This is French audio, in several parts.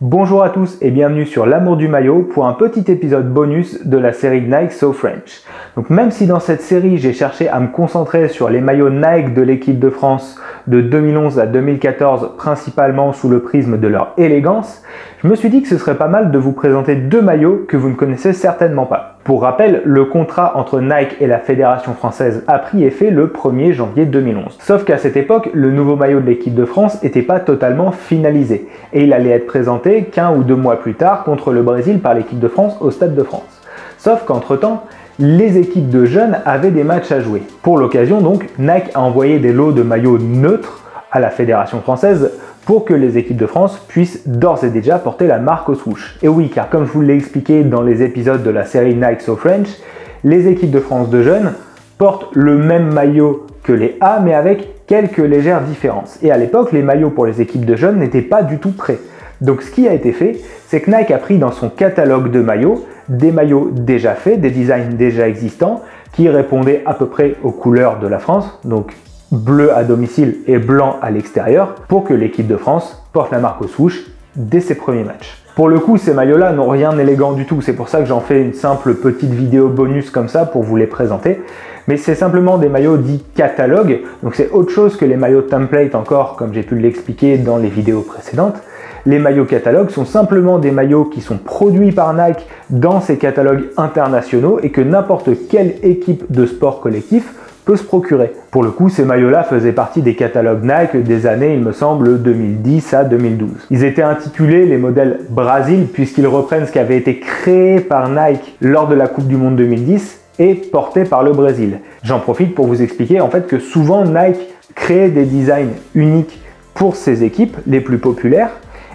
Bonjour à tous et bienvenue sur l'amour du maillot pour un petit épisode bonus de la série Nike So French. Donc même si dans cette série j'ai cherché à me concentrer sur les maillots Nike de l'équipe de France de 2011 à 2014 principalement sous le prisme de leur élégance, je me suis dit que ce serait pas mal de vous présenter deux maillots que vous ne connaissez certainement pas. Pour rappel, le contrat entre Nike et la Fédération française a pris effet le 1er janvier 2011. Sauf qu'à cette époque, le nouveau maillot de l'équipe de France n'était pas totalement finalisé et il allait être présenté qu'un ou deux mois plus tard contre le Brésil par l'équipe de France au Stade de France. Sauf qu'entre-temps, les équipes de jeunes avaient des matchs à jouer. Pour l'occasion donc, Nike a envoyé des lots de maillots neutres à la Fédération française pour que les équipes de France puissent d'ores et déjà porter la marque au swoosh. Et oui, car comme je vous l'ai expliqué dans les épisodes de la série Nike So French, les équipes de France de jeunes portent le même maillot que les A, mais avec quelques légères différences. Et à l'époque, les maillots pour les équipes de jeunes n'étaient pas du tout prêts. Donc ce qui a été fait, c'est que Nike a pris dans son catalogue de maillots des maillots déjà faits, des designs déjà existants, qui répondaient à peu près aux couleurs de la France, donc bleu à domicile et blanc à l'extérieur, pour que l'équipe de France porte la marque au swoosh dès ses premiers matchs. Pour le coup, ces maillots-là n'ont rien d'élégant du tout, c'est pour ça que j'en fais une simple petite vidéo bonus comme ça pour vous les présenter. Mais c'est simplement des maillots dits catalogue, donc c'est autre chose que les maillots template encore, comme j'ai pu l'expliquer dans les vidéos précédentes. Les maillots catalogues sont simplement des maillots qui sont produits par Nike dans ces catalogues internationaux et que n'importe quelle équipe de sport collectif peut se procurer. Pour le coup, ces maillots-là faisaient partie des catalogues Nike des années, il me semble, 2010 à 2012. Ils étaient intitulés les modèles Brésil puisqu'ils reprennent ce qui avait été créé par Nike lors de la Coupe du Monde 2010 et porté par le Brésil. J'en profite pour vous expliquer en fait que souvent Nike crée des designs uniques pour ses équipes les plus populaires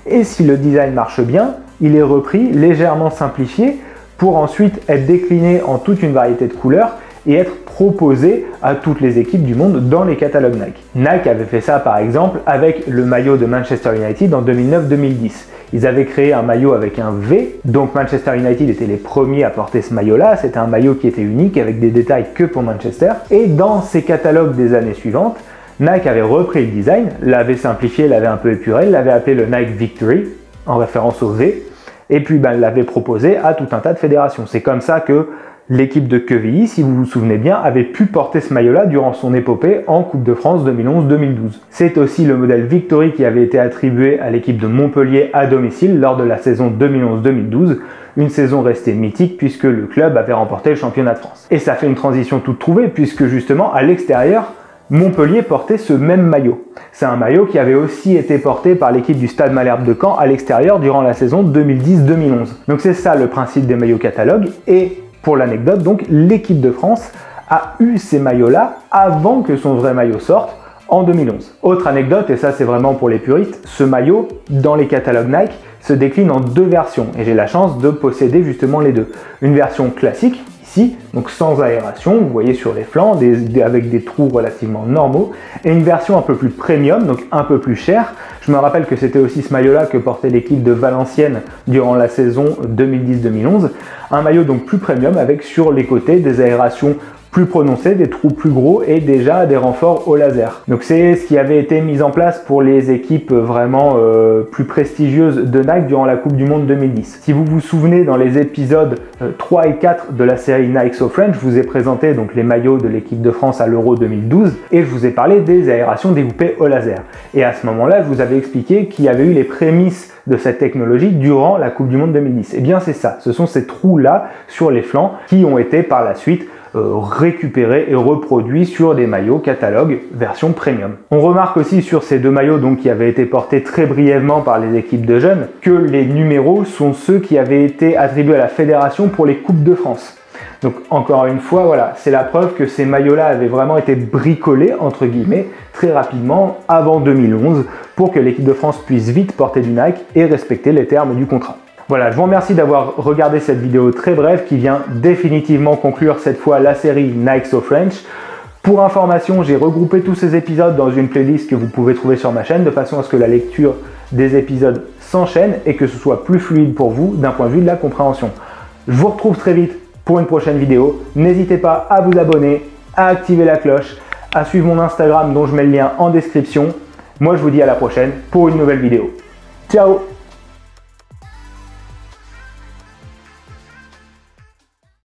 et si le design marche bien, il est repris, légèrement simplifié pour ensuite être décliné en toute une variété de couleurs et être proposé à toutes les équipes du monde dans les catalogues Nike. Nike avait fait ça par exemple avec le maillot de Manchester United en 2009-2010. Ils avaient créé un maillot avec un V, donc Manchester United était les premiers à porter ce maillot-là, c'était un maillot qui était unique avec des détails que pour Manchester. Et dans ces catalogues des années suivantes, Nike avait repris le design, l'avait simplifié, l'avait un peu épuré, l'avait appelé le Nike Victory, en référence au V, et puis l'avait proposé à tout un tas de fédérations. C'est comme ça que l'équipe de Quevilly, si vous vous souvenez bien, avait pu porter ce maillot-là durant son épopée en Coupe de France 2011-2012. C'est aussi le modèle Victory qui avait été attribué à l'équipe de Montpellier à domicile lors de la saison 2011-2012, une saison restée mythique puisque le club avait remporté le championnat de France. Et ça fait une transition toute trouvée puisque justement à l'extérieur, Montpellier portait ce même maillot. C'est un maillot qui avait aussi été porté par l'équipe du Stade Malherbe de Caen à l'extérieur durant la saison 2010-2011. Donc c'est ça le principe des maillots catalogues et pour l'anecdote, donc, l'équipe de France a eu ces maillots-là avant que son vrai maillot sorte en 2011. Autre anecdote, et ça c'est vraiment pour les puristes, ce maillot, dans les catalogues Nike, se décline en deux versions et j'ai la chance de posséder justement les deux. Une version classique, ici, donc sans aération, vous voyez sur les flancs, avec des trous relativement normaux, et une version un peu plus premium, donc un peu plus chère. Je me rappelle que c'était aussi ce maillot-là que portait l'équipe de Valenciennes durant la saison 2010-2011. Un maillot donc plus premium avec sur les côtés des aérations plus prononcées, des trous plus gros et déjà des renforts au laser. Donc c'est ce qui avait été mis en place pour les équipes vraiment plus prestigieuses de Nike durant la Coupe du Monde 2010. Si vous vous souvenez, dans les épisodes 3 et 4 de la série Nike So French, je vous ai présenté donc les maillots de l'équipe de France à l'Euro 2012 et je vous ai parlé des aérations découpées au laser. Et à ce moment-là, je vous avais expliqué qu'il y avait eu les prémices de cette technologie durant la Coupe du Monde 2010. Et bien c'est ça, ce sont ces trous-là sur les flancs qui ont été par la suite récupérés et reproduits sur des maillots catalogue version premium. On remarque aussi sur ces deux maillots donc, qui avaient été portés très brièvement par les équipes de jeunes que les numéros sont ceux qui avaient été attribués à la fédération pour les Coupes de France. Donc encore une fois, voilà, c'est la preuve que ces maillots-là avaient vraiment été bricolés, entre guillemets, très rapidement avant 2011 pour que l'équipe de France puisse vite porter du Nike et respecter les termes du contrat. Voilà, je vous remercie d'avoir regardé cette vidéo très brève qui vient définitivement conclure cette fois la série Nike So French. Pour information, j'ai regroupé tous ces épisodes dans une playlist que vous pouvez trouver sur ma chaîne de façon à ce que la lecture des épisodes s'enchaîne et que ce soit plus fluide pour vous d'un point de vue de la compréhension. Je vous retrouve très vite pour une prochaine vidéo. N'hésitez pas à vous abonner, à activer la cloche, à suivre mon Instagram dont je mets le lien en description. Moi, je vous dis à la prochaine pour une nouvelle vidéo. Ciao!